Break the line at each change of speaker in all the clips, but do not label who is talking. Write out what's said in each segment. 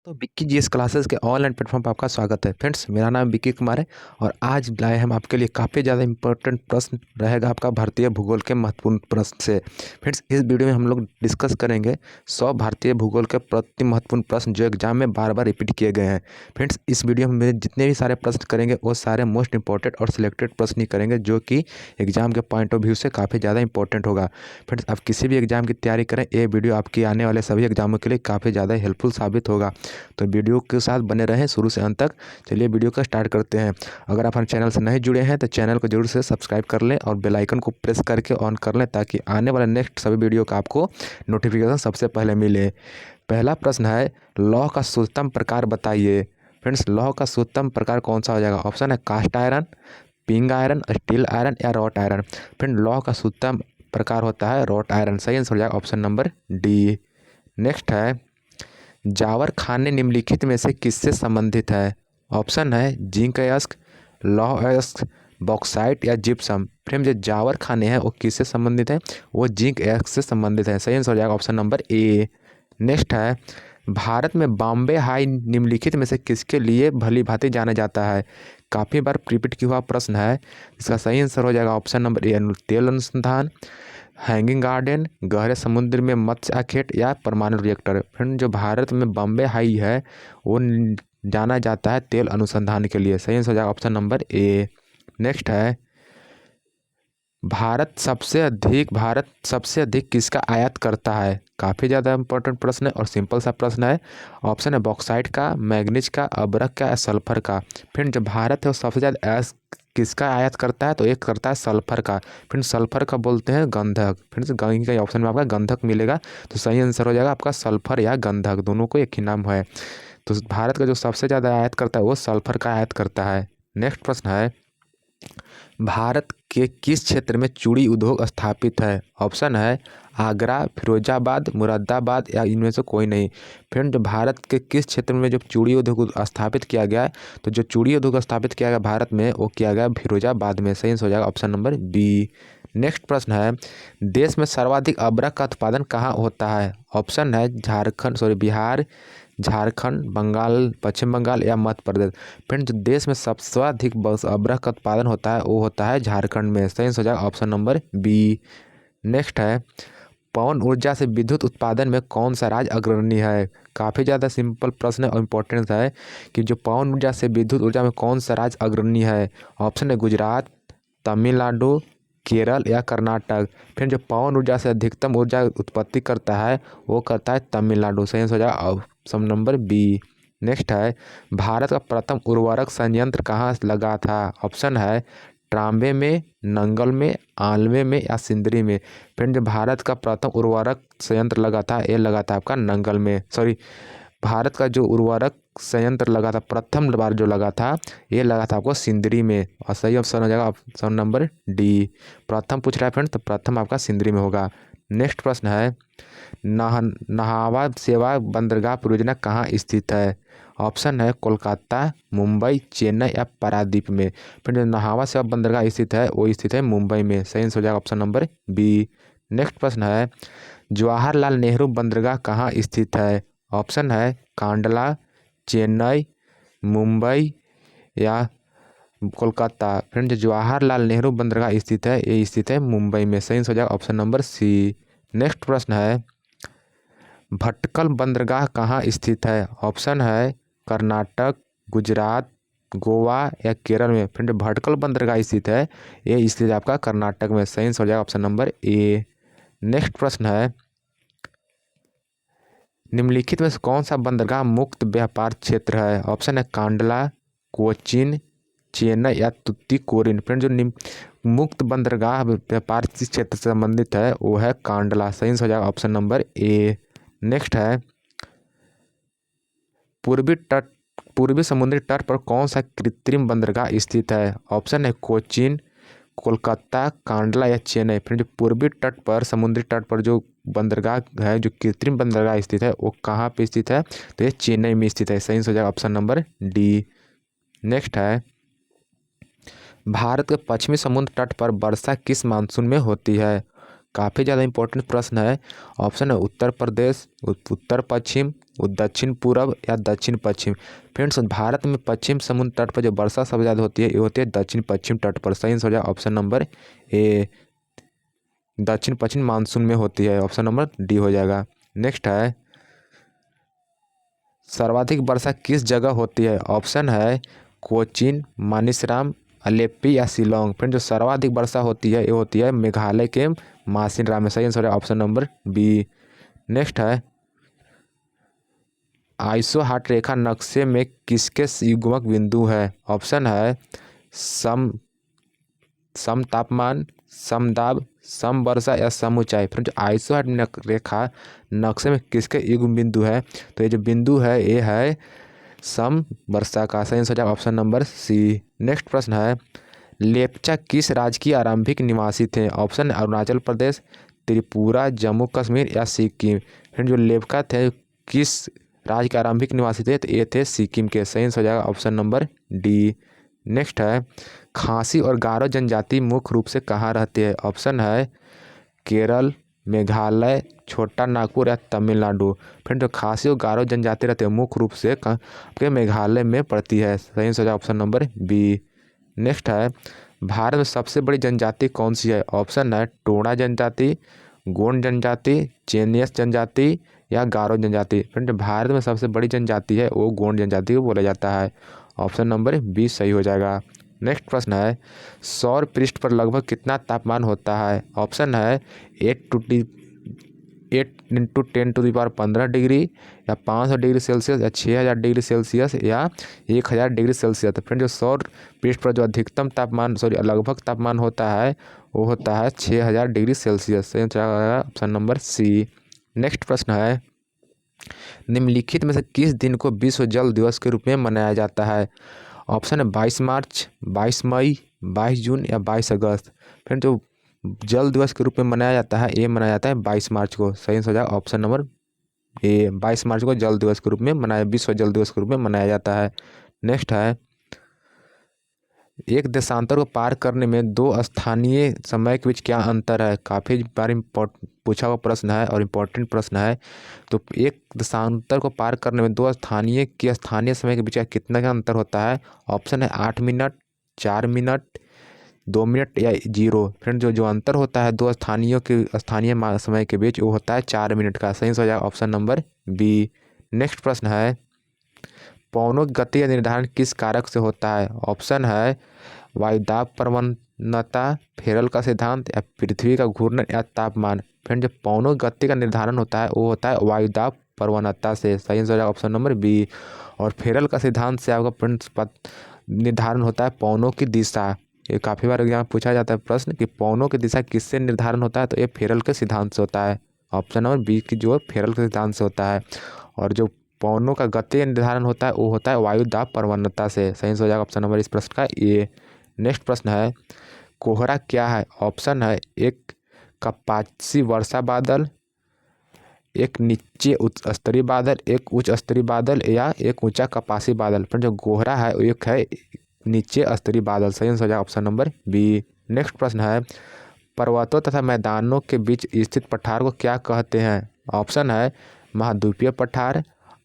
तो Vicky GS classes के online platform पर आपका स्वागत है। फ्रेंड्स, मेरा नाम विक्की कुमार है और आज लाए हम आपके लिए काफ़ी ज़्यादा इंपॉर्टेंट प्रश्न रहेगा आपका भारतीय भूगोल के महत्वपूर्ण प्रश्न से। फ्रेंड्स, इस वीडियो में हम लोग डिस्कस करेंगे 100 भारतीय भूगोल के प्रति महत्वपूर्ण प्रश्न जो एग्जाम में बार बार रिपीट किए गए हैं। फ्रेंड्स, इस वीडियो में जितने भी सारे प्रश्न करेंगे वो सारे मोस्ट इंपॉर्टेंट और सिलेक्टेड प्रश्न ही करेंगे जो कि एग्जाम के पॉइंट ऑफ व्यू से काफ़ी ज़्यादा इंपॉर्टेंट होगा। फ्रेंड्स, आप किसी भी एग्जाम की तैयारी करें, ये वीडियो आपकी आने वाले सभी एग्जामों के लिए काफ़ी ज़्यादा हेल्पफुल साबित होगा। तो वीडियो के साथ बने रहें शुरू से अंत तक। चलिए वीडियो का स्टार्ट करते हैं। अगर आप हमारे चैनल से नहीं जुड़े हैं तो चैनल को जरूर से सब्सक्राइब कर लें और बेल आइकन को प्रेस करके ऑन कर लें ताकि आने वाले नेक्स्ट सभी वीडियो का आपको नोटिफिकेशन सबसे पहले मिले। पहला प्रश्न है, लौह का शुद्धतम प्रकार बताइए। फ्रेंड्स, लौह का शुद्धतम प्रकार कौन सा हो जाएगा? ऑप्शन है cast iron, pig iron, steel iron या रॉट आयरन। फ्रेंड, लौह का शुद्धतम प्रकार होता है रॉट आयरन। सही आंसर हो जाएगा ऑप्शन नंबर डी। नेक्स्ट है, जावर खाने निम्नलिखित में से किससे संबंधित है? ऑप्शन है जिंक अयस्क, लौह अयस्क, बॉक्साइट या जिप्सम। फ्रेंड, जो जावर खाने हैं वो किससे संबंधित है? वो जिंक अयस्क से संबंधित है। सही आंसर हो जाएगा ऑप्शन नंबर ए। नेक्स्ट है, भारत में बॉम्बे हाई निम्नलिखित में से किसके लिए भली भांति जाना जाता है? काफ़ी बार रिपीट किया हुआ प्रश्न है। इसका सही आंसर हो जाएगा ऑप्शन नंबर ए, तेल अनुसंधान, हैंगिंग गार्डन, गहरे समुद्र में मत्स्य आखेट या परमाणु रिएक्टर। फ्रेंड, जो भारत में बॉम्बे हाई है वो जाना जाता है तेल अनुसंधान के लिए। सही आंसर हो जाएगा ऑप्शन नंबर ए। नेक्स्ट है, भारत सबसे अधिक किसका आयात करता है? काफ़ी ज़्यादा इंपॉर्टेंट प्रश्न है और सिंपल सा प्रश्न है। ऑप्शन है बॉक्साइट का, मैग्नीज का, अबरक का या सल्फर का। फिर जो भारत है वो सबसे ज़्यादा किसका आयात करता है? तो एक करता है सल्फर का। फिर सल्फर का बोलते हैं गंधक। फिर गंगी का ऑप्शन में आपका गंधक मिलेगा। तो सही आंसर हो जाएगा आपका सल्फर या गंधक, दोनों को एक ही नाम है। तो भारत का जो सबसे ज़्यादा आयात करता है वो सल्फर का आयात करता है। नेक्स्ट प्रश्न है, भारत के किस क्षेत्र में चूड़ी उद्योग स्थापित है? ऑप्शन है आगरा, फिरोजाबाद, मुरादाबाद या इनमें से कोई नहीं। फ्रेंड, जो भारत के किस क्षेत्र में जो चूड़ी उद्योग स्थापित किया गया है, तो जो चूड़ी उद्योग स्थापित किया गया भारत में वो किया गया फिरोजाबाद में। सही हो जाएगा ऑप्शन नंबर बी। नेक्स्ट प्रश्न है, देश में सर्वाधिक अबरक का उत्पादन कहाँ होता है? ऑप्शन है बिहार, झारखंड, बंगाल, पश्चिम बंगाल या मध्य प्रदेश। फ्रेंड, जो देश में सबसे अधिक अबरक का उत्पादन होता है वो होता है झारखंड में। सही हो जाएगा ऑप्शन नंबर बी। नेक्स्ट है, पवन ऊर्जा से विद्युत उत्पादन में कौन सा राज्य अग्रणी है? काफ़ी ज़्यादा सिंपल प्रश्न है और इम्पोर्टेंट है कि जो पवन ऊर्जा से विद्युत ऊर्जा में कौन सा राज्य अग्रणी है? ऑप्शन है गुजरात, तमिलनाडु, केरल या कर्नाटक। फिर जो पवन ऊर्जा से अधिकतम ऊर्जा उत्पत्ति करता है वो करता है तमिलनाडु। सही हो जाएगा ऑप्शन नंबर बी। नेक्स्ट है, भारत का प्रथम उर्वरक संयंत्र कहाँ लगा था? ऑप्शन है ट्राम्बे में, नंगल में, आलवे में या सिंदरी में। फ्रेंड, जो भारत का प्रथम उर्वरक संयंत्र लगा था ये लगा था आपका नंगल में। भारत का जो उर्वरक संयंत्र लगा था प्रथम बार जो लगा था ये लगा था आपको सिंदरी में। और सही ऑप्शन हो जाएगा ऑप्शन नंबर डी। प्रथम पूछ रहा है फ्रेंड, तो प्रथम आपका सिंदरी में होगा। नेक्स्ट प्रश्न है, नहावा सेवा बंदरगाह परियोजना कहाँ स्थित है? ऑप्शन है कोलकाता, मुंबई, चेन्नई या पारादीप में। फिर जो नहावा सेवा बंदरगाह स्थित है वो स्थित है मुंबई में। सही हो जाएगा ऑप्शन नंबर बी। नेक्स्ट प्रश्न है, जवाहरलाल नेहरू बंदरगाह कहाँ स्थित है? ऑप्शन है कांडला, चेन्नई, मुंबई या कोलकाता। फ्रेंड, जो जवाहरलाल नेहरू बंदरगाह स्थित है ये स्थित है मुंबई में। सही हो जाएगा ऑप्शन नंबर सी। नेक्स्ट प्रश्न है, भटकल बंदरगाह कहाँ स्थित है? ऑप्शन है कर्नाटक, गुजरात, गोवा या केरल में। फ्रेंड, भटकल बंदरगाह स्थित है ये स्थित है आपका कर्नाटक में। सही हो जाएगा ऑप्शन नंबर ए। नेक्स्ट प्रश्न है, निम्नलिखित में से कौन सा बंदरगाह मुक्त व्यापार क्षेत्र है? ऑप्शन है कांडला, कोचीन, चेन्नई या तुतीकोरिन। फ्रेंड, जो मुक्त बंदरगाह व्यापार क्षेत्र से संबंधित है वो है कांडला। सही हो जाएगा ऑप्शन नंबर ए। नेक्स्ट है, पूर्वी समुद्री तट पर कौन सा कृत्रिम बंदरगाह स्थित है? ऑप्शन है कोचीन, कोलकाता, कांडला या चेन्नई। फिर जो पूर्वी तट पर समुद्री तट पर जो बंदरगाह है जो कृत्रिम बंदरगाह स्थित है वो कहाँ पे स्थित है? तो ये चेन्नई में स्थित है। सही हो जाएगा ऑप्शन नंबर डी। नेक्स्ट है, भारत के पश्चिमी समुद्र तट पर वर्षा किस मानसून में होती है? काफ़ी ज़्यादा इंपॉर्टेंट प्रश्न है। ऑप्शन है उत्तर प्रदेश, उत्तर पश्चिम, दक्षिण पूर्व या दक्षिण पश्चिम। फ्रेंड्स, भारत में पश्चिम समुद्र तट पर जो वर्षा सबसे ज़्यादा होती है ये होती है दक्षिण पश्चिम तट पर। सही हो जाए ऑप्शन नंबर ए, दक्षिण पश्चिम मानसून में होती है। ऑप्शन नंबर डी हो जाएगा। नेक्स्ट है सर्वाधिक वर्षा किस जगह होती है। ऑप्शन है कोचीन, मानिसराम, अलेप्पी या शिलोंग। फ्रेंड, जो सर्वाधिक वर्षा होती है ये होती है मेघालय के मासिनराम में। सही आंसर है ऑप्शन नंबर बी। नेक्स्ट है आइसोहार्ट रेखा नक्शे में किसके युग्मक बिंदु है। ऑप्शन है सम सम तापमान, समदाब, सम वर्षा या सम ऊंचाई। फ्रेंड, जो आइसोहार्ट रेखा नक्शे में किसके युग्म बिंदु है, तो ये जो बिंदु है ये है सम वर्षा का। सही आंसर है ऑप्शन नंबर सी। नेक्स्ट प्रश्न है लेप्चा किस राज्य की आरंभिक निवासी थे। ऑप्शन अरुणाचल प्रदेश, त्रिपुरा, जम्मू कश्मीर या सिक्किम। फ्रेंड, जो लेप्चा थे किस राज्य के आरंभिक निवासी थे, तो ये थे सिक्किम के। सही आंसर हो जाएगा ऑप्शन नंबर डी। नेक्स्ट है खासी और गारो जनजाति मुख्य रूप से कहाँ रहती है। ऑप्शन है केरल, मेघालय, छोटा नागपुर या तमिलनाडु। फ्रेंड, जो खासी और गारो जनजाति रहती है मुख्य रूप से के मेघालय में पड़ती है। सही आंसर हो जाएगा ऑप्शन नंबर बी। नेक्स्ट है भारत में सबसे बड़ी जनजाति कौन सी है। ऑप्शन है टोडा जनजाति, गोंड जनजाति, चेनियस जनजाति या गारो जनजाति। फ्रेंड, भारत में सबसे बड़ी जनजाति है वो गोंड जनजाति को बोला जाता है। ऑप्शन नंबर बी सही हो जाएगा। नेक्स्ट प्रश्न है सौर पृष्ठ पर लगभग कितना तापमान होता है। ऑप्शन है 8 इंटू 10⁻15 डिग्री या 500 डिग्री सेल्सियस या 6000 डिग्री सेल्सियस या 1000 डिग्री सेल्सियस। तो फ्रेंड, जो सौर पृष्ठ पर जो अधिकतम तापमान लगभग तापमान होता है वो होता है 6000 degree Celsius. Option number C. Next प्रश्न है निम्नलिखित में से किस दिन को विश्व जल दिवस के रूप में मनाया जाता है। ऑप्शन है 22 मार्च, 22 मई, 22 जून या 22 अगस्त। फ्रेंड, जो जल दिवस के रूप में मनाया जाता है ये मनाया जाता है 22 मार्च को। सही हो जाएगा ऑप्शन नंबर ए, 22 मार्च को जल दिवस के रूप में विश्व जल दिवस के रूप में मनाया जाता है। नेक्स्ट है एक देशांतर को पार करने में दो स्थानीय समय के बीच क्या अंतर है। काफ़ी बार पूछा हुआ प्रश्न है और इम्पोर्टेंट प्रश्न है। तो एक देशांतर को पार करने में दो स्थानीय समय के बीच कितना का अंतर होता है। ऑप्शन है 8 मिनट, 4 मिनट, 2 मिनट या 0। फ्रेंड, जो अंतर होता है दो स्थानीय समय के बीच वो होता है 4 मिनट का। सही हो जाएगा ऑप्शन नंबर बी। नेक्स्ट प्रश्न है पवनों की गति का निर्धारण किस कारक से होता है। ऑप्शन है वायुदाब प्रवणता, फेरल का सिद्धांत या पृथ्वी का घूर्णन या तापमान। फ्रेंड, जो पवनों की गति का निर्धारण होता है वो होता है वायुदाब प्रवणता से। सही आंसर है ऑप्शन नंबर बी। और फेरल का सिद्धांत से आपका निर्धारण होता है पवनों की दिशा। ये काफ़ी बार यहाँ पूछा जाता है प्रश्न कि पवनों की दिशा किससे निर्धारण होता है, तो ये फेरल के सिद्धांत से होता है। ऑप्शन नंबर बी की जो फेरल के सिद्धांत से होता है। और जो पवनों का गति निर्धारण होता है वो होता है वायु दाब प्रवणता से। सही हो जाएगा ऑप्शन नंबर इस प्रश्न का ये। नेक्स्ट प्रश्न है कोहरा क्या है। ऑप्शन है एक कपासी वर्षा बादल, एक नीचे उच्च स्तरीय बादल, एक उच्च स्तरीय बादल या एक ऊंचा कपासी बादल। पर जो कोहरा है वो एक है नीचे स्तरीय बादल। सही हो जाएगा ऑप्शन नंबर बी। नेक्स्ट प्रश्न है पर्वतों तथा मैदानों के बीच स्थित पठार को क्या कहते हैं। ऑप्शन है महाद्वीपीय पठार,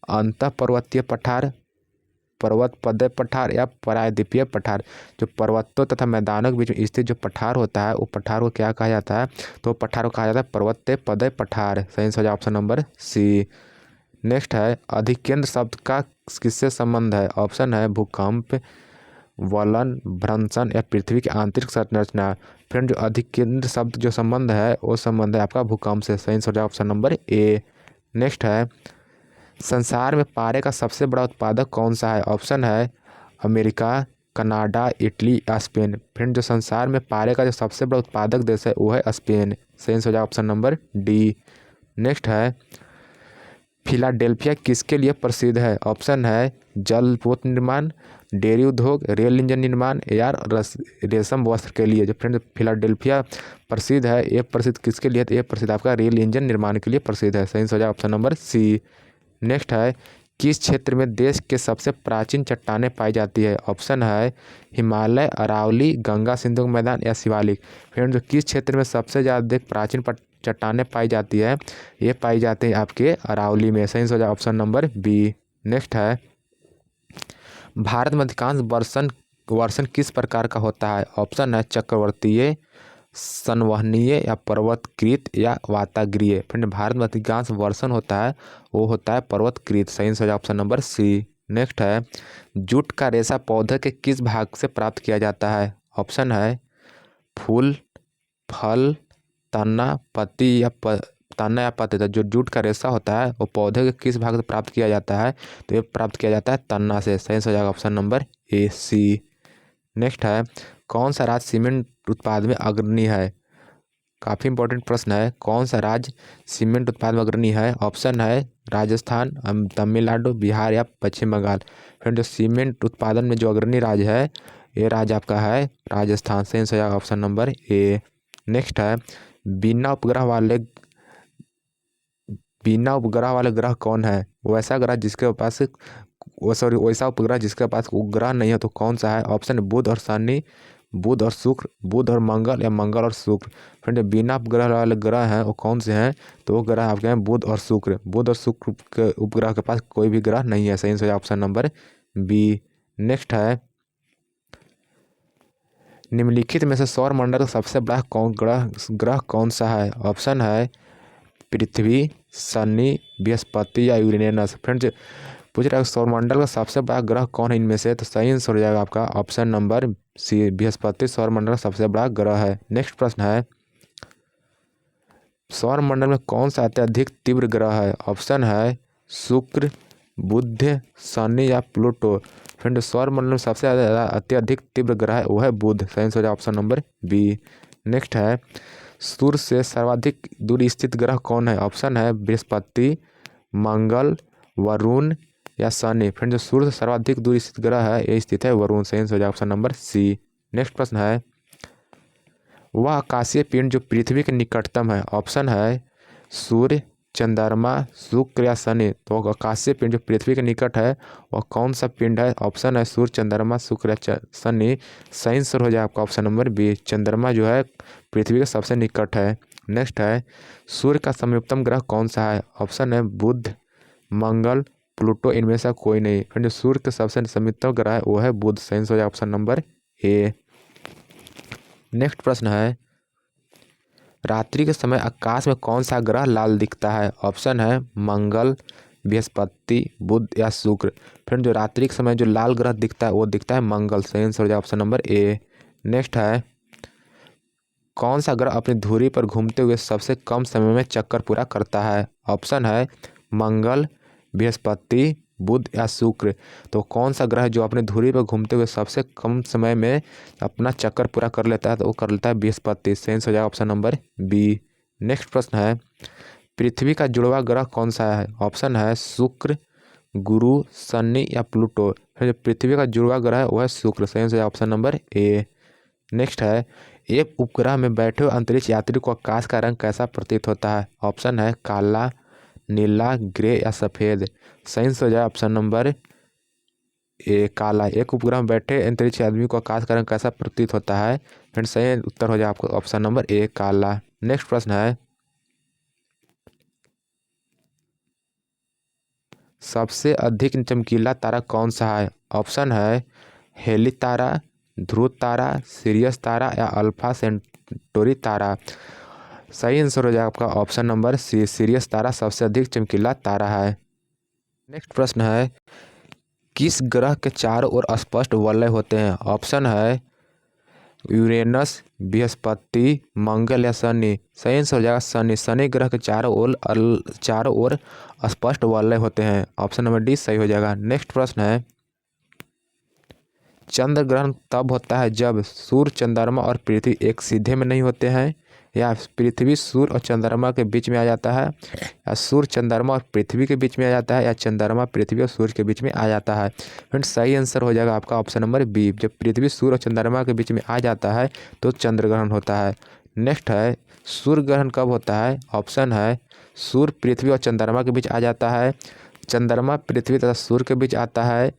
अंतः पर्वतीय पठार, पर्वत पदय पठार या प्रायद्वीपीय पठार। जो पर्वतों तथा मैदानों के बीच स्थित जो पठार होता है वो पठार को क्या कहा जाता है, तो पठार को कहा जाता है पर्वत पदय पठार। सही हो जाएगा ऑप्शन नंबर सी। नेक्स्ट है अधिकेंद्र शब्द का किससे संबंध है। ऑप्शन है भूकंप, वलन, भ्रंशन या पृथ्वी की आंतरिक संरचना। फ्रेंड, जो अधिकेंद्र शब्द जो संबंध है वो संबंध है आपका भूकंप से। सही हो जाएगा ऑप्शन नंबर ए। नेक्स्ट है संसार में पारे का सबसे बड़ा उत्पादक कौन सा है। ऑप्शन है अमेरिका, कनाडा, इटली या स्पेन। फ्रेंड, जो संसार में पारे का जो सबसे बड़ा उत्पादक देश है वो है स्पेन। सही हो जाएगा ऑप्शन नंबर डी। नेक्स्ट है फिलाडेल्फिया किसके लिए प्रसिद्ध है। ऑप्शन है जलपोत निर्माण, डेयरी उद्योग, रेल इंजन निर्माण या रेशम वस्त्र के लिए। जो फ्रेंड फिलाडेल्फिया प्रसिद्ध है ये प्रसिद्ध किसके लिए, तो ये प्रसिद्ध आपका रेल इंजन निर्माण के लिए प्रसिद्ध है। सही हो जाएगा ऑप्शन नंबर सी। नेक्स्ट है किस क्षेत्र में देश के सबसे प्राचीन चट्टानें पाई जाती है? ऑप्शन है हिमालय, अरावली, गंगा सिंधु मैदान या शिवालिक। फ्रेंड, जो किस क्षेत्र में सबसे ज़्यादा प्राचीन चट्टानें पाई जाती है, ये पाई जाती है आपके अरावली में। सही हो जाए ऑप्शन नंबर बी। नेक्स्ट है, भारत में अधिकांश वर्षण किस प्रकार का होता है? ऑप्शन है चक्रवर्तीय, संवहनीय या पर्वतकृत या वाताग्रीय। फ्रेंड, भारत में अधिकांश वर्षण होता है वो होता है पर्वतकृत। सही हो जाए ऑप्शन नंबर सी। नेक्स्ट है, जूट का रेशा पौधे के किस भाग से प्राप्त किया जाता है? ऑप्शन है फूल, फल, तना, पत्ती या तना या पत्ते। तो जो जूट का रेशा होता है वो पौधे के किस भाग से प्राप्त किया जाता है? तो ये प्राप्त किया जाता है तना से। सही हो जाएगा option number A C. Next है, कौन सा राज्य सीमेंट उत्पाद में अग्रणी है? काफ़ी इंपॉर्टेंट प्रश्न है। कौन सा राज्य सीमेंट उत्पाद में अग्रणी है? ऑप्शन है राजस्थान, तमिलनाडु, बिहार या पश्चिम बंगाल। फ्रेंड, जो सीमेंट उत्पादन में जो अग्रणी राज्य है ये राज्य आपका है राजस्थान। सही हो जाएगा ऑप्शन नंबर ए। नेक्स्ट है, बिना उपग्रह वाले ग्रह कौन है? वैसा ग्रह जिसके पास वैसा उपग्रह जिसके पास उपग्रह नहीं है तो कौन सा है? ऑप्शन बुध और शनि, बुध और शुक्र, बुध और मंगल या मंगल और शुक्र। फ्रेंड, बिना उपग्रह वाले ग्रह हैं वो कौन से हैं? तो वो ग्रह आपके हैं बुध और शुक्र। बुध और शुक्र के उपग्रह के पास कोई भी ग्रह नहीं है। सही से ऑप्शन नंबर बी। नेक्स्ट है, निम्नलिखित में से सौर मंडल का सबसे बड़ा ग्रह कौन सा है? ऑप्शन है पृथ्वी, शनि, बृहस्पति या यूरेनस। फ्रेंड्स, पूछ रहा है सौरमंडल का सबसे बड़ा ग्रह कौन है इनमें से? तो सही आंसर हो जाएगा आपका ऑप्शन नंबर सी, बृहस्पति सौरमंडल का सबसे बड़ा ग्रह है। नेक्स्ट प्रश्न है, सौरमंडल में कौन सा अत्यधिक तीव्र ग्रह है? ऑप्शन है शुक्र, बुध, शनि या प्लूटो। फ्रेंड, सौरमंडल में सबसे ज़्यादा अत्यधिक तीव्र ग्रह है वो है बुध। सही हो जाएगा ऑप्शन नंबर बी। नेक्स्ट है, सूर्य से सर्वाधिक दूर स्थित ग्रह कौन है? ऑप्शन है बृहस्पति, मंगल, वरुण या शनि। फ्रेंड, जो सूर्य से सर्वाधिक दूर स्थित ग्रह है ये स्थित है वरुण। सही हो जाएगा ऑप्शन नंबर सी। नेक्स्ट प्रश्न है, वह आकाशीय पिंड जो पृथ्वी के निकटतम है? ऑप्शन है सूर्य, चंद्रमा, शुक्र या शनि। तो आकाशीय पिंड जो पृथ्वी के निकट है वह कौन सा पिंड है? ऑप्शन है सूर्य, चंद्रमा, शुक्र या शनि। सही आंसर हो जाएगा आपका ऑप्शन नंबर बी, चंद्रमा जो है पृथ्वी के सबसे निकट है। नेक्स्ट है, सूर्य का संयुक्तम ग्रह कौन सा है? ऑप्शन है बुध, मंगल, प्लूटो, इनमें से कोई नहीं। फ्रेंड, जो सूर्य के सबसे समीपतम ग्रह है वो है बुध। सही हो जाएगा ऑप्शन नंबर ए। नेक्स्ट प्रश्न है, रात्रि के समय आकाश में कौन सा ग्रह लाल दिखता है? ऑप्शन है मंगल, बृहस्पति, बुध या शुक्र। फ्रेंड, जो रात्रि के समय जो लाल ग्रह दिखता है वो दिखता है मंगल। सही आंसर हो जाएगा ऑप्शन नंबर ए। नेक्स्ट है, कौन सा ग्रह अपनी धुरी पर घूमते हुए सबसे कम समय में चक्कर पूरा करता है? ऑप्शन है मंगल, बृहस्पति, बुध या शुक्र। तो कौन सा ग्रह जो अपनी धुरी पर घूमते हुए सबसे कम समय में अपना चक्कर पूरा कर लेता है? तो वो कर लेता है बृहस्पति। सही हो जाएगा ऑप्शन नंबर बी। नेक्स्ट प्रश्न है, पृथ्वी का जुड़वा ग्रह कौन सा है? ऑप्शन है शुक्र, गुरु, शनि या प्लूटो। फिर जो पृथ्वी का जुड़वा ग्रह है वो है शुक्र। सही हो जाएगा ऑप्शन नंबर ए। नेक्स्ट है, एक उपग्रह में बैठे हुए अंतरिक्ष यात्री को आकाश का रंग कैसा प्रतीत होता है? ऑप्शन है काला, नीला, ग्रे या सफ़ेद। सही हो जाए ऑप्शन नंबर ए, काला। एक उपग्रह में बैठे अंतरिक्ष आदमी को आकाश का रंग कैसा प्रतीत होता है? फ्रेंड, सही उत्तर हो जाए आपको ऑप्शन नंबर ए, काला। नेक्स्ट प्रश्न है, सबसे अधिक चमकीला तारा कौन सा है? ऑप्शन है हेली तारा, ध्रुव तारा, सिरियस तारा या अल्फा सेंटोरी तारा। सही आंसर हो जाएगा आपका ऑप्शन नंबर सी, सिरियस तारा सबसे अधिक चमकीला तारा है। नेक्स्ट प्रश्न है, किस ग्रह के चारों ओर स्पष्ट वलय होते हैं? ऑप्शन है यूरेनस, बृहस्पति, मंगल या शनि। सही आंसर हो जाएगा शनि। शनि ग्रह के चारों ओर स्पष्ट वलय होते हैं। ऑप्शन नंबर डी सही हो जाएगा। नेक्स्ट प्रश्न है, चंद्र ग्रहण तब होता है जब सूर्य, चंद्रमा और पृथ्वी एक सीधे में नहीं होते हैं, या पृथ्वी सूर्य और चंद्रमा के बीच में आ जाता है, या सूर्य चंद्रमा और पृथ्वी के बीच में आ जाता है, या चंद्रमा पृथ्वी और सूर्य के बीच में आ जाता है। फ्रेंड्स, सही आंसर हो जाएगा आपका ऑप्शन नंबर बी, जब पृथ्वी सूर्य और चंद्रमा के बीच में आ जाता है तो चंद्र ग्रहण होता है। नेक्स्ट है, सूर्य ग्रहण कब होता है? ऑप्शन है सूर्य, पृथ्वी और चंद्रमा के बीच आ जाता है चंद्रमा पृथ्वी तथा सूर्य के बीच आता है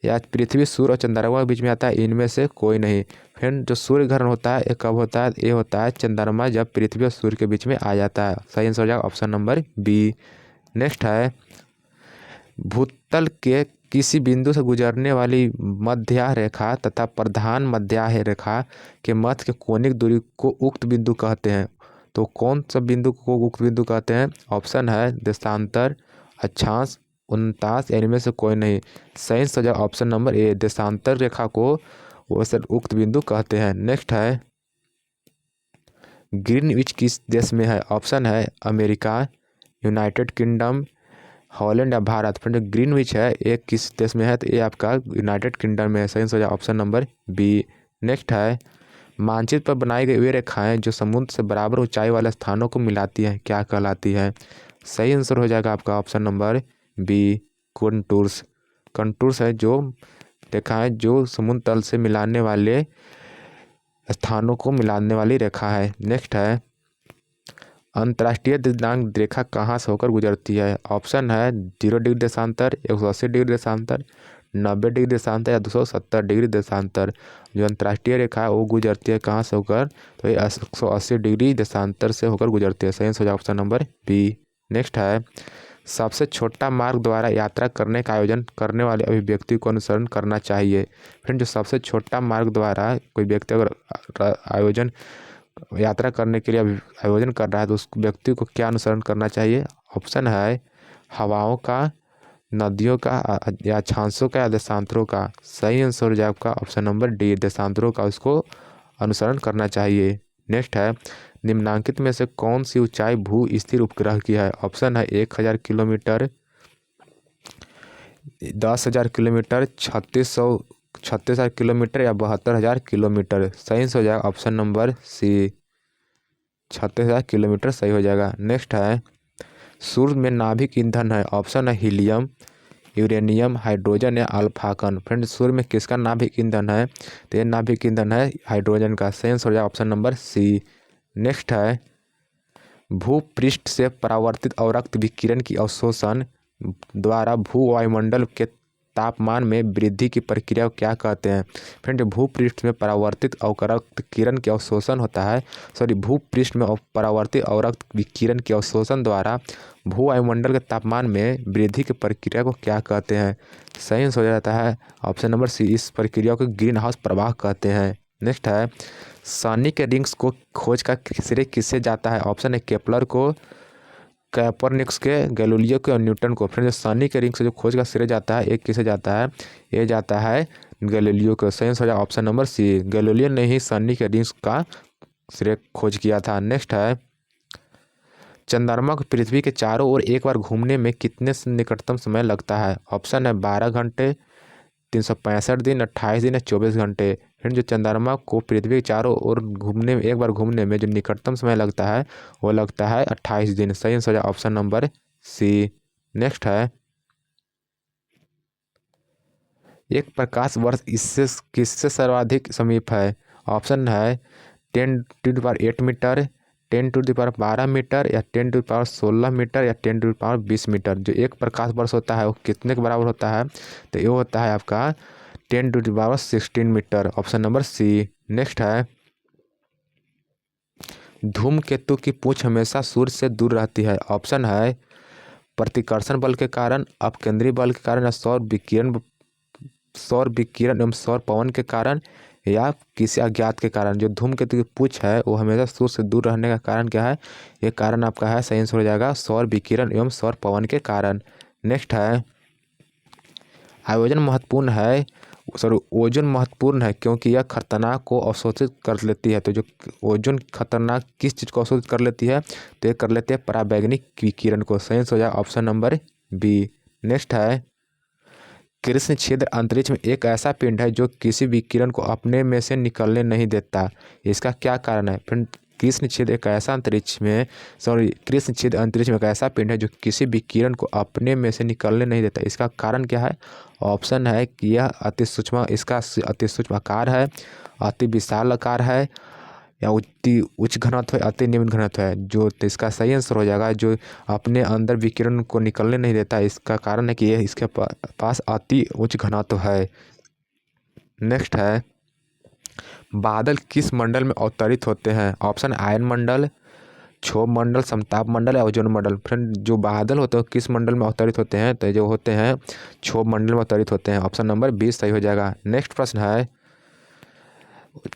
या पृथ्वी सूर्य और चंद्रमा के बीच में आता है? इनमें से कोई नहीं। फिर जो सूर्य ग्रहण होता है ये कब होता है? ये होता है चंद्रमा जब पृथ्वी और सूर्य के बीच में आ जाता है। सही आंसर हो जाएगा ऑप्शन नंबर बी। नेक्स्ट है, भूतल के किसी बिंदु से गुजरने वाली मध्य रेखा तथा प्रधान मध्य रेखा के मध्य के कोणिक दूरी को उक्त बिंदु कहते हैं। तो कौन सा बिंदु को उक्त बिंदु कहते हैं? ऑप्शन है देशांतर, अक्षांश, उनतास, इनमें से कोई नहीं। सही आंसर हो जाएगा ऑप्शन नंबर ए, देशांतर रेखा को वो सर उक्त बिंदु कहते हैं। नेक्स्ट है, ग्रीनविच किस देश में है? ऑप्शन है अमेरिका, यूनाइटेड किंगडम, हॉलैंड या भारत। फिर जो ग्रीनविच है ये किस देश में है? तो ये आपका यूनाइटेड किंगडम में है। सही आंसर हो जाएगा ऑप्शन नंबर बी। नेक्स्ट है, मानचित्र पर बनाई गई वे रेखाएं जो समुद्र से बराबर ऊंचाई वाले स्थानों को मिलाती हैं क्या कहलाती है? सही आंसर हो जाएगा आपका option number B, contours. Contours है जो रेखाएं जो समुद्र तल से मिलाने वाले स्थानों को मिलाने वाली रेखा है। नेक्स्ट है, अंतर्राष्ट्रीय दिनांक रेखा कहाँ से होकर गुजरती है? ऑप्शन है 0 डिग्री देशांतर, 180 डिग्री देशांतर, 90 डिग्री देशांतर या 270 डिग्री देशांतर। जो अंतर्राष्ट्रीय रेखा है वो गुजरती है कहाँ से होकर? तो ये 180 डिग्री देशांतर से होकर गुजरती है। सही आंसर हो जाएगा ऑप्शन नंबर बी। नेक्स्ट है, सबसे छोटा मार्ग द्वारा यात्रा करने का आयोजन करने वाले अभिव्यक्ति को अनुसरण करना चाहिए। फिर जो सबसे छोटा मार्ग द्वारा कोई व्यक्ति अगर यात्रा करने के लिए आयोजन कर रहा है तो उस व्यक्ति को क्या अनुसरण करना चाहिए? ऑप्शन है हवाओं का, नदियों का या छांसों का या देशांतरों का। सही आंसर हो जाएगा आपका ऑप्शन नंबर डी, देशांतरों का उसको अनुसरण करना चाहिए। नेक्स्ट है, निम्नांकित में से कौन सी ऊंचाई भू स्थिर उपग्रह की है? ऑप्शन है 1000 किलोमीटर, 10,000 किलोमीटर, 3600 किलोमीटर या 72,000 किलोमीटर। सही हो जाएगा ऑप्शन नंबर सी, 36,000 किलोमीटर सही हो जाएगा। नेक्स्ट है, सूर्य में नाभिक ईंधन है? ऑप्शन है हीलियम, यूरेनियम, हाइड्रोजन या अल्फाकन। फ्रेंड सूर्य में किसका नाभिक ईंधन है? तो ये नाभिक ईंधन है हाइड्रोजन का। सही हो जाएगा ऑप्शन नंबर सी। नेक्स्ट है, भूपृष्ठ से परावर्तित अवरक्त विकिरण की अवशोषण द्वारा भू वायुमंडल के तापमान में वृद्धि की प्रक्रिया को क्या कहते हैं? फ्रेंड भूपृष्ठ में परावर्तित अवरक्त किरण के अवशोषण होता है, भूपृष्ठ में परावर्तित अवरक्त विकिरण के अवशोषण द्वारा भू वायुमंडल के तापमान में वृद्धि की प्रक्रिया को क्या कहते हैं? सही हो जाता है ऑप्शन नंबर सी, इस प्रक्रिया को ग्रीन हाउस प्रवाह कहते हैं। नेक्स्ट है, सनी के रिंग्स को खोज का श्रेय किससे जाता है? ऑप्शन है केपलर को, कोपरनिकस के, गैलीलियो के और न्यूटन को। फिर जो सनी के रिंग से जो खोज का श्रेय जाता है एक किसे जाता है? ये जाता है गैलीलियो को। सही हो जाएगा ऑप्शन नंबर सी, गैलीलियो ने ही सनी के रिंग्स का श्रेय खोज किया था। नेक्स्ट है, चंद्रमा को पृथ्वी के चारों ओर एक बार घूमने में कितने निकटतम समय लगता है? ऑप्शन है 12 घंटे, 365 दिन, 28 दिन या 24 घंटे। फिर जो चंद्रमा को पृथ्वी के चारों ओर घूमने में एक बार घूमने में जो निकटतम समय लगता है वो लगता है 28 दिन। सही आंसर है ऑप्शन नंबर सी। नेक्स्ट है, एक प्रकाश वर्ष इससे किससे सर्वाधिक समीप है? ऑप्शन है 10⁸ मीटर, 10⁻12 मीटर या 10⁻16 मीटर या 10⁻20 मीटर। जो एक प्रकाश वर्ष होता है वो कितने के बराबर होता है? तो ये होता है आपका 10⁻16 metre, option number C. Next है, धूमकेतु की पूंछ हमेशा सूर्य से दूर रहती है? ऑप्शन है प्रतिकर्षण बल के कारण, अपकेंद्री बल के कारण या सौर विकिरण एवं सौर पवन के कारण या किसी अज्ञात के कारण। जो धूमकेतु की पूंछ है वो हमेशा सूर्य से दूर रहने का कारण क्या है? ये कारण आपका है, सही आंसर हो जाएगा सौर विकिरण एवं सौर पवन के कारण। नेक्स्ट है, आयोजन महत्वपूर्ण है, ओजोन महत्वपूर्ण है क्योंकि यह खतरनाक को अवशोषित कर लेती है। तो जो ओजोन खतरनाक किस चीज़ को अवशोषित कर लेती है? तो ये कर लेती है पराबैंगनी विकिरण को। सही हो जाएगा ऑप्शन नंबर बी। नेक्स्ट है, कृष्ण छिद्र अंतरिक्ष में एक ऐसा पिंड है जो किसी विकिरण को अपने में से निकलने नहीं देता, इसका क्या कारण है? फिर कृष्ण छिद्र एक ऐसा पिंड है जो किसी विकिरण को अपने में से निकलने नहीं देता, इसका कारण क्या है? ऑप्शन है कि यह अति सूक्ष्म आकार है, अति विशाल आकार है या अति उच्च घनत्व है, अति निम्न घनत्व है। जो तो इसका सही आंसर हो जाएगा जो अपने अंदर विकिरण को निकलने नहीं देता, इसका कारण है कि यह इसके पास अति उच्च घनत्व है। नेक्स्ट है, बादल किस मंडल में अवतरित होते हैं? ऑप्शन आयन मंडल, क्षोभ मंडल, समताप मंडल या ओजोन मंडल। फ्रेंड जो बादल होते हैं किस मंडल में अवतरित होते हैं? तो जो होते हैं क्षोभ मंडल में अवतरित होते हैं। ऑप्शन नंबर 20 सही हो जाएगा। नेक्स्ट प्रश्न है,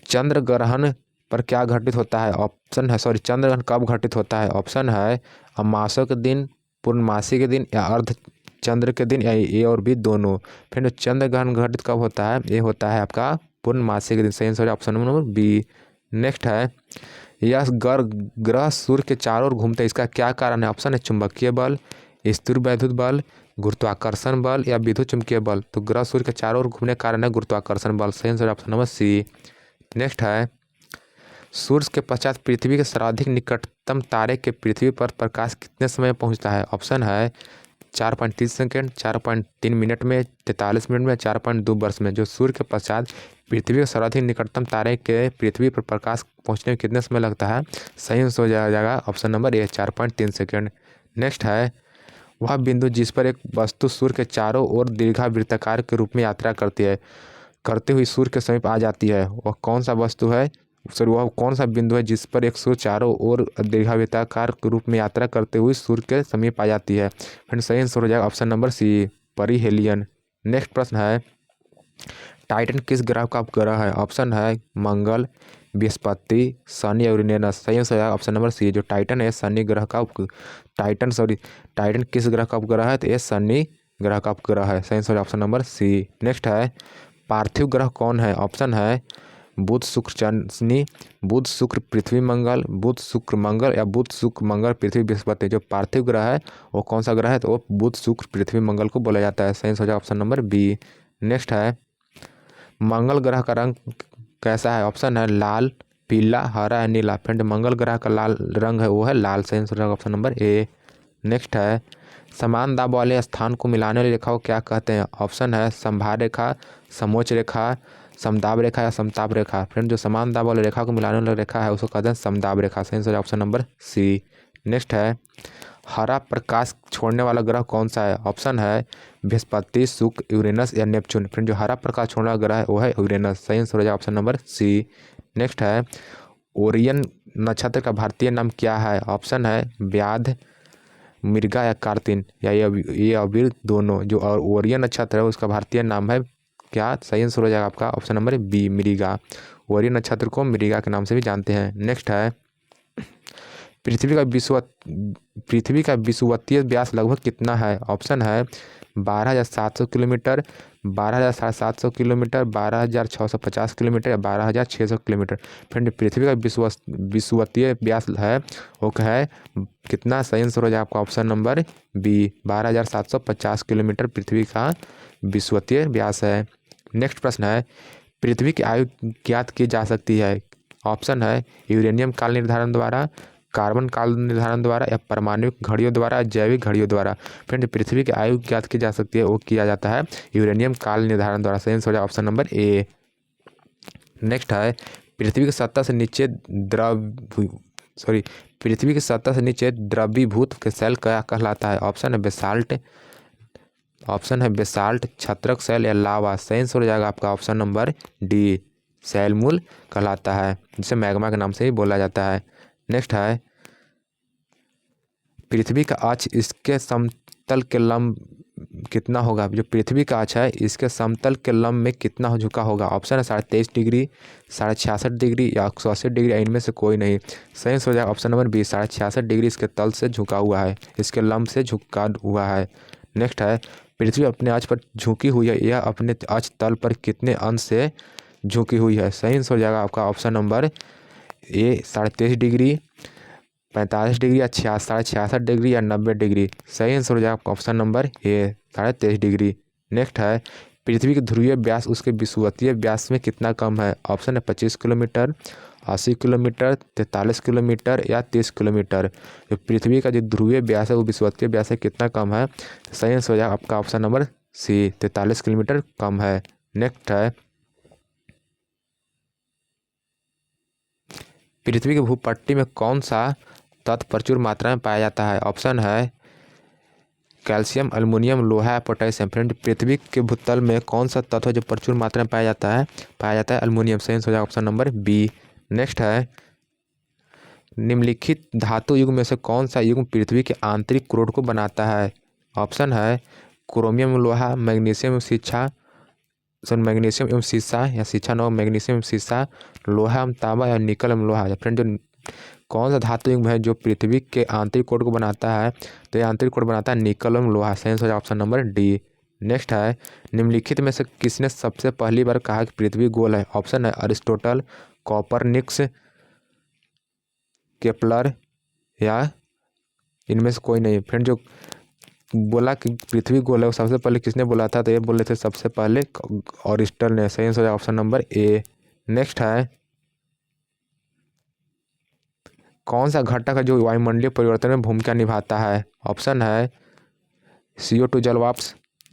चंद्र ग्रहण पर क्या घटित होता है? ऑप्शन है चंद्र ग्रहण कब घटित होता है? ऑप्शन है अमावस्या के दिन, पूर्णमासी के दिन या अर्ध चंद्र के दिन या ए और बी दोनों। फिर चंद्र ग्रहण घटित कब होता है? ये होता है आपका पूर्णमासी के दिन। सही answer option number B. Next है, यह ग्रह सूर्य के चारों ओर घूमते हैं, इसका क्या कारण है? ऑप्शन है चुंबकीय बल, स्थिर वैद्युत बल, गुरुत्वाकर्षण बल या विद्युत चुंबकीय बल। तो ग्रह सूर्य के चारों ओर घूमने का कारण है गुरुत्वाकर्षण बल। सही answer option number C. Next है, सूर्य के पश्चात पृथ्वी के सर्वाधिक निकटतम तारे के पृथ्वी पर प्रकाश कितने समय में पहुंचता है? ऑप्शन है 4.30 सेकेंड, 4.3 मिनट में, 43 मिनट में, 4.2 वर्ष में। जो सूर्य के पश्चात पृथ्वी के सर्वाधिक निकटतम तारे के पृथ्वी पर प्रकाश पहुंचने में कितने समय लगता है? सही आंसर हो जाएगा ऑप्शन नंबर ए 4.3 सेकेंड। नेक्स्ट है, वह बिंदु जिस पर एक वस्तु सूर्य के चारों ओर दीर्घवृत्ताकार के रूप में यात्रा करते हुए सूर्य के समीप आ जाती है, वह कौन सा वस्तु है? वह कौन सा बिंदु है जिस पर एक सूर्य चारों ओर दीर्घवृत्ताकार के रूप में यात्रा करते हुए सूर्य के समीप आ जाती है? फिर सही आंसर हो जाएगा ऑप्शन नंबर सी परिहेलियन। नेक्स्ट प्रश्न है, टाइटन किस ग्रह का उपग्रह है? ऑप्शन है मंगल, बृहस्पति, शनि और यूरेनस। सही आंसर है ऑप्शन नंबर सी। जो टाइटन है शनि ग्रह का टाइटन किस ग्रह का उपग्रह है? तो ये शनि ग्रह का उपग्रह है। सही answer option number C. Next है, पार्थिव ग्रह कौन है? ऑप्शन है बुध, शुक्र, शनि, बुध, शुक्र, पृथ्वी, मंगल, बुध, शुक्र, मंगल या बुध, शुक्र, मंगल, पृथ्वी, बृहस्पति। जो पार्थिव ग्रह है वो कौन सा ग्रह है? तो वो बुध, शुक्र, पृथ्वी, मंगल को बोला जाता है। सही answer option number B. Next है, मंगल ग्रह का रंग कैसा है? ऑप्शन है लाल, पीला, हरा या नीला। फ्रेंड मंगल ग्रह का लाल रंग है वो है लाल। सही आंसर ऑप्शन नंबर ए। नेक्स्ट है, समान दाब वाले स्थान को मिलाने वाली रेखा को क्या कहते हैं? ऑप्शन है समभार रेखा, समोच्च रेखा, समदाब रेखा या समताप रेखा। फ्रेंड जो समान दाब वाली रेखा को मिलाने वाली रेखा है उसको कहते हैं समदाब रेखा। सही answer option number C. Next है, हरा प्रकाश छोड़ने वाला ग्रह कौन सा है? ऑप्शन है बृहस्पति, शुक्र, यूरेनस या नेपच्यून। फ्रेंड जो हरा प्रकाश छोड़ने वाला ग्रह है वो है यूरेनस। सही आंसर हो जाएगा ऑप्शन नंबर सी। नेक्स्ट है, ओरियन नक्षत्र का भारतीय नाम क्या है? ऑप्शन है व्याध, मृगा या कार्तिन या ये अवीर दोनों। जो और ओरियन नक्षत्र है उसका भारतीय नाम है क्या? सही आंसर हो जाएगा आपका ऑप्शन नंबर बी मृगा। ओरियन नक्षत्र को मृगा के नाम से भी जानते हैं। नेक्स्ट है, पृथ्वी का विषुवतीय व्यास लगभग कितना है? ऑप्शन है 12,700 किलोमीटर, 12,700 किलोमीटर, 12,650 किलोमीटर या 12,600 किलोमीटर। फ्रेंड पृथ्वी का विषुवतीय व्यास है वो क्या है कितना? सही आंसर हो जाएगा आपका ऑप्शन नंबर बी 12,750 किलोमीटर पृथ्वी का विषुवतीय व्यास है। नेक्स्ट प्रश्न है, पृथ्वी की आयु ज्ञात की जा सकती है? ऑप्शन है यूरेनियम काल निर्धारण द्वारा, कार्बन काल निर्धारण द्वारा या परमाणुक घड़ियों द्वारा, जैविक घड़ियों द्वारा। फ्रेंड पृथ्वी की आयु ज्ञात की जा सकती है वो किया जाता है यूरेनियम काल निर्धारण द्वारा। सही आंसर हो जाएगा ऑप्शन नंबर ए। नेक्स्ट है, पृथ्वी की सतह से नीचे पृथ्वी की सतह से नीचे द्रवीभूत के सेल क्या कहलाता है? ऑप्शन है बेसाल्ट, छत्रक सेल या लावा। सही आंसर हो जाएगा आपका ऑप्शन नंबर डी सेल मूल कहलाता है, जिसे मैग्मा के नाम से ही बोला जाता है। नेक्स्ट है, पृथ्वी का अक्ष इसके समतल के लंब कितना होगा? जो पृथ्वी का अक्ष है इसके समतल के लंब में कितना झुका होगा? ऑप्शन है 23.5 डिग्री, 66.5 डिग्री या 180 डिग्री या इनमें से कोई नहीं। सही हो जाएगा ऑप्शन नंबर बी 66.5 डिग्री इसके तल से झुका हुआ है, इसके लंब से झुका हुआ है। नेक्स्ट है, पृथ्वी अपने अक्ष पर झुकी हुई है, यह अपने अक्ष तल पर कितने अंश से झुकी हुई है? सही हो जाएगा आपका ऑप्शन नंबर ए 23.5 डिग्री, 45 डिग्री या 66.5 डिग्री या 90 डिग्री। सही आंसर हो जाएगा आपका ऑप्शन नंबर ए 23.5 डिग्री। नेक्स्ट है, पृथ्वी की ध्रुवीय व्यास उसके विषुवतीय व्यास में कितना कम है? ऑप्शन है 25 किलोमीटर, 80 किलोमीटर, 43 किलोमीटर या 30 किलोमीटर। जो पृथ्वी का जो ध्रुवीय व्यास है वो विषुवतीय व्यास से कितना कम है? सही आंसर हो जाएगा आपका ऑप्शन नंबर सी 43 किलोमीटर कम है। नेक्स्ट है, पृथ्वी की भूपट्टी में कौन सा तत्व प्रचुर मात्रा में पाया जाता है? ऑप्शन है कैल्शियम, एल्युमिनियम, लोहा या पोटेशियम। फ्रेंड, पृथ्वी के भूतल में कौन सा तत्व है जो प्रचुर मात्रा में पाया जाता है? एल्युमिनियम। सही हो जाएगा ऑप्शन नंबर बी। नेक्स्ट है, निम्नलिखित धातु युग में से कौन सा युग पृथ्वी के आंतरिक क्रोड को बनाता है? ऑप्शन है क्रोमियम, लोहा, मैग्नीशियम, मैग्नीशियम एवं सीसा या सीसा नौ मैग्नीशियम सीसा, लोहा एवं तांबा या निकल एवं लोहा। फ्रेंड, जो कौन सा धातु युग्म है जो पृथ्वी के आंतरिक कोर को बनाता है? तो ये आंतरिक कोर बनाता है निकल एवं लोहा। सही हो जाएगा ऑप्शन नंबर डी। नेक्स्ट है, निम्नलिखित में से किसने सबसे पहली बार कहा कि पृथ्वी गोल है? ऑप्शन है अरिस्टोटल, कॉपरनिकस, केपलर या इनमें से कोई नहीं। फ्रेंड, जो बोला कि पृथ्वी गोल है वो सबसे पहले किसने बोला था? तो ये बोले थे सबसे पहले अरिस्टल ने। सही हो जाएगा ऑप्शन नंबर ए। नेक्स्ट है, कौन सा घटक है जो वायुमंडलीय परिवर्तन में भूमिका निभाता है? ऑप्शन है CO2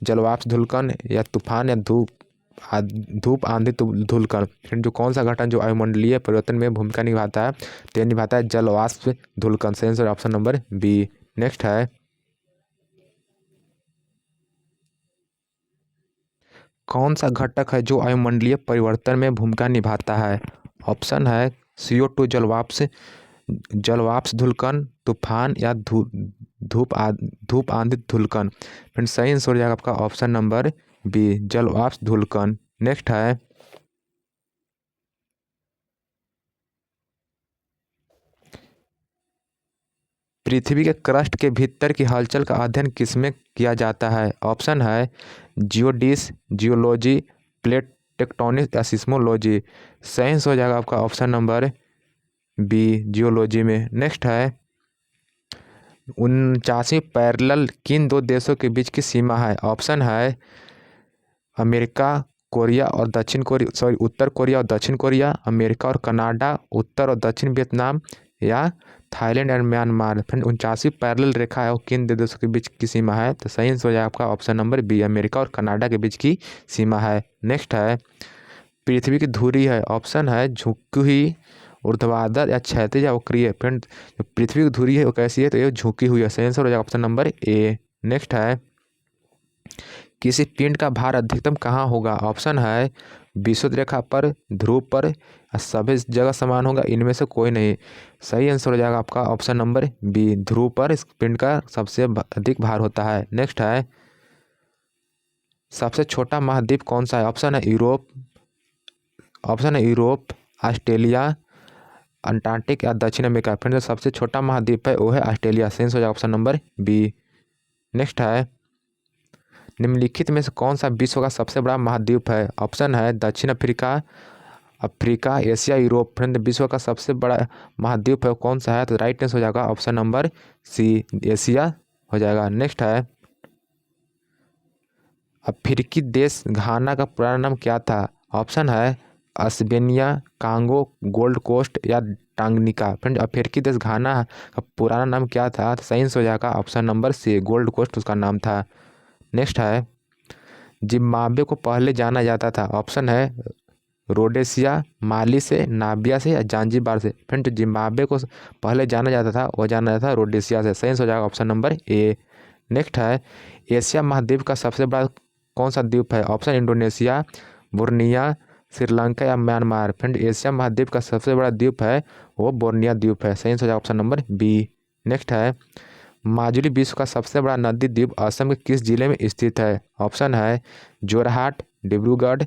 जलवाष्प धूलकण या तूफान या धूप आंधी धूलकण। फिर जो कौन सा घटक जो वायुमंडलीय परिवर्तन में भूमिका निभाता है? तो यह निभाता है जलवाष्प धूलकण। सही answer option number B. Next है, कौन सा घटक है जो वायुमंडलीय परिवर्तन में भूमिका निभाता है? ऑप्शन है CO2 जलवाष्प धूलकण, तूफान या धूप आंधी धूलकण। फिर सही आंसर हो जाएगा आपका ऑप्शन नंबर बी, जलवाष्प धूलकण। नेक्स्ट है, पृथ्वी के क्रस्ट के भीतर की हलचल का अध्ययन किसमें किया जाता है? ऑप्शन है जियोडिस, जियोलॉजी, प्लेट टेक्टोनिक्स या सिस्मोलॉजी। सही आंसर हो जाएगा आपका ऑप्शन नंबर बी, जियोलॉजी में। नेक्स्ट है, 49वीं पैरेलल किन दो देशों के बीच की सीमा है? ऑप्शन है अमेरिका, कोरिया और दक्षिण कोरिया, उत्तर कोरिया और दक्षिण कोरिया, अमेरिका और कनाडा, उत्तर और दक्षिण वियतनाम या थाईलैंड एंड म्यांमार। फिर 49वीं पैरेलल रेखा है वो किन दो देशों के बीच की सीमा है? तो सही आंसर हो जाएगा आपका ऑप्शन नंबर बी, अमेरिका और कनाडा के बीच की सीमा है। नेक्स्ट है, पृथ्वी की धुरी है, ऑप्शन है झुकी हुई, ऊर्ध्वाधर या क्षैतिज या वक्रीय। फ्रेंड, जो पृथ्वी की धुरी है वो कैसी है? तो ये झुकी हुई है। सही आंसर हो जाएगा ऑप्शन नंबर ए। नेक्स्ट है, किसी पिंड का भार अधिकतम कहाँ होगा? ऑप्शन है विषुवत रेखा पर, ध्रुव पर या सभी जगह समान होगा, इनमें से कोई नहीं। सही आंसर हो जाएगा आपका ऑप्शन नंबर बी, ध्रुव पर इस पिंड का सबसे अधिक भार होता है। नेक्स्ट है, सबसे छोटा महाद्वीप कौन सा है? ऑप्शन है यूरोप, ऑस्ट्रेलिया, अंटार्कटिक या दक्षिण अमेरिका। फिर जो सबसे छोटा महाद्वीप है वो है ऑस्ट्रेलिया। सही आंसर हो जाएगा ऑप्शन नंबर बी। नेक्स्ट है, निम्नलिखित में से कौन सा विश्व का सबसे बड़ा महाद्वीप है? ऑप्शन है दक्षिण अफ्रीका, एशिया, यूरोप। फ्रेंड, विश्व का सबसे बड़ा महाद्वीप है कौन सा है? तो राइट आंसर हो जाएगा ऑप्शन नंबर सी, एशिया हो जाएगा। नेक्स्ट है, अफ्रीकी देश घाना का पुराना नाम क्या था? ऑप्शन है अस्बेनिया, कांगो, गोल्ड कोस्ट या टांगनिका। फ्रेंड, अफ्रीकी देश घाना का पुराना नाम क्या था? तो सही आंसर हो जाएगा option number C, Gold Coast उसका नाम था। नेक्स्ट है, जिम्बाब्वे को पहले जाना जाता था। ऑप्शन है रोडेशिया, माली से, नाबिया से या जांजिबार से। फ्रेंड, जो जिम्बाब्वे को पहले जाना जाता था वो जाना जाता था रोडेशिया से। सही हो जाएगा ऑप्शन नंबर ए। नेक्स्ट है, एशिया महाद्वीप का सबसे बड़ा कौन सा द्वीप है? ऑप्शन इंडोनेशिया, बोर्निया, श्रीलंका या म्यांमार। फ्रेंड, एशिया महाद्वीप का सबसे बड़ा द्वीप है वो बोर्निया द्वीप है। सही हो जाएगा ऑप्शन नंबर बी। नेक्स्ट है, माजुली विश्व का सबसे बड़ा नदी द्वीप असम के किस जिले में स्थित है? ऑप्शन है जोरहाट, डिब्रूगढ़,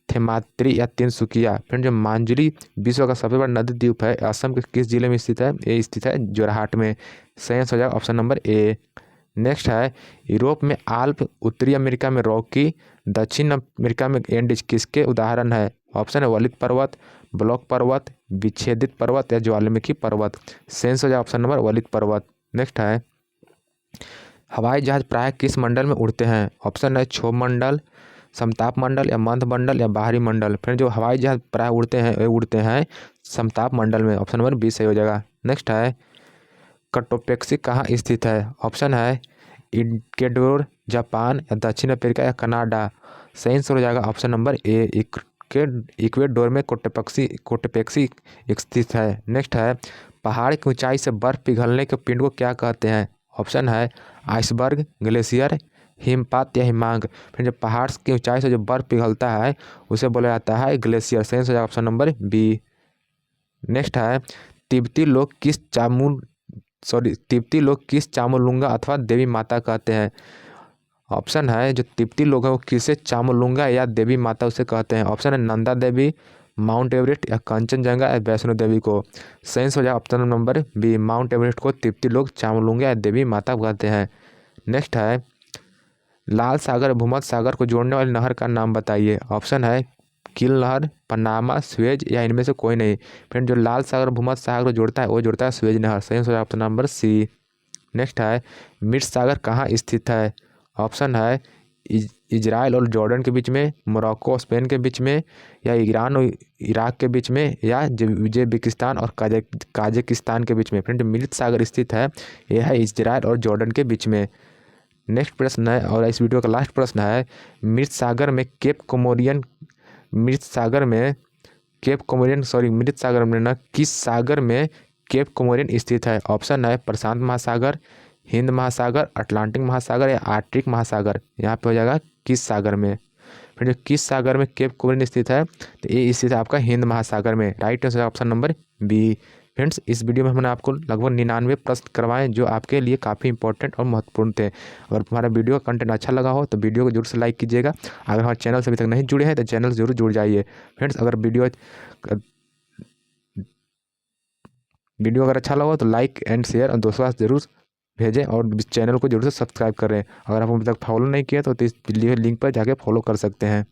थेमात्री या तिनसुकिया। फ्रेंड, जो माजुली विश्व का सबसे बड़ा नदी द्वीप है असम के किस जिले में स्थित है? ये स्थित है जोरहाट में। सही हो जाएगा ऑप्शन नंबर ए। नेक्स्ट है, यूरोप में आल्प, उत्तरी अमेरिका में रॉकी, दक्षिण अमेरिका में एंडीज किसके उदाहरण है? ऑप्शन है वलित पर्वत, ब्लॉक पर्वत, विच्छेदित पर्वत या ज्वालामुखी पर्वत। सही हो जाएगा ऑप्शन नंबर वलित पर्वत। नेक्स्ट है, हवाई जहाज प्राय किस मंडल में उड़ते हैं? ऑप्शन है क्षोभ मंडल, समताप मंडल या मंद मंडल या बाहरी मंडल। फिर जो हवाई जहाज प्राय उड़ते हैं समताप मंडल में। ऑप्शन नंबर बी सही हो जाएगा। नेक्स्ट है, कटोपेक्सी कहाँ स्थित है? ऑप्शन है इक्वेडोर, जापान या दक्षिण अफ्रीका या कनाडा। सही आंसर हो जाएगा ऑप्शन नंबर ए, इक्वेडोर में कोटोपेक्सी स्थित है। नेक्स्ट है, पहाड़ की ऊंचाई से बर्फ पिघलने के पिंड को क्या कहते हैं? ऑप्शन है आइसबर्ग, ग्लेशियर, हिमपात या हिमांक। फिर जब पहाड़ की ऊंचाई से जो बर्फ पिघलता है उसे बोला जाता है ग्लेशियर। सही answer option number B. Next है, तिब्बती लोग किस चामुलुंगा अथवा देवी माता कहते हैं? ऑप्शन है जो तिब्बती लोग हैं वो किसे चामुलुंगा या देवी माता उसे कहते हैं? ऑप्शन है नंदा देवी, माउंट एवरेस्ट या कंचनजंगा या वैष्णो देवी को। सही हो जाए option number B, Mount Everest को तिब्बती लोग चामुलुंगा या देवी माता कहते हैं। नेक्स्ट है, लाल सागर भूमध्य सागर को जोड़ने वाली नहर का नाम बताइए। ऑप्शन है किल नहर, पनामा, स्वेज या इनमें से कोई नहीं। फिर जो लाल सागर भूमध्य सागर को जोड़ता है वो जोड़ता है स्वेज नहर। सही हो जाए ऑप्शन नंबर सी। नेक्स्ट है, मिर्च सागर कहाँ स्थित है? ऑप्शन है इजराइल और जॉर्डन के बीच में, मोरक्को और स्पेन के बीच में, या ईरान और इराक के बीच में, या उज्बेकिस्तान और काजाकिस्तान के बीच में। फ्रेंड, मिर्च सागर स्थित है यह है इजराइल और जॉर्डन के बीच में। नेक्स्ट प्रश्न है और इस वीडियो का लास्ट प्रश्न है, मिर्च सागर में किस सागर में केप कोमोरियन स्थित है? ऑप्शन है प्रशांत महासागर, हिंद महासागर, अटलांटिक महासागर या आर्कटिक महासागर। यहाँ पे हो जाएगा किस सागर में। फिर जो किस सागर में केप कोमोरियन स्थित है तो ये स्थित है आपका हिंद महासागर में। Right answer option number B. Friends, इस वीडियो में हमने आपको लगभग 99 प्रश्न करवाए जो आपके लिए काफ़ी इंपॉर्टेंट और महत्वपूर्ण थे। अगर हमारा वीडियो का कंटेंट अच्छा लगा हो तो वीडियो को जरूर से लाइक कीजिएगा। अगर हमारे चैनल से अभी तक नहीं जुड़े हैं तो चैनल से जरूर जुड़ जाइए। फ्रेंड्स, अगर वीडियो अगर अच्छा लगा हो तो लाइक एंड शेयर और दोस्तों के साथ जरूर भेजें और चैनल को जरूर से सब्सक्राइब करें। अगर आप अभी तक फॉलो नहीं किया तो इस लिंक पर जाके फॉलो कर सकते हैं।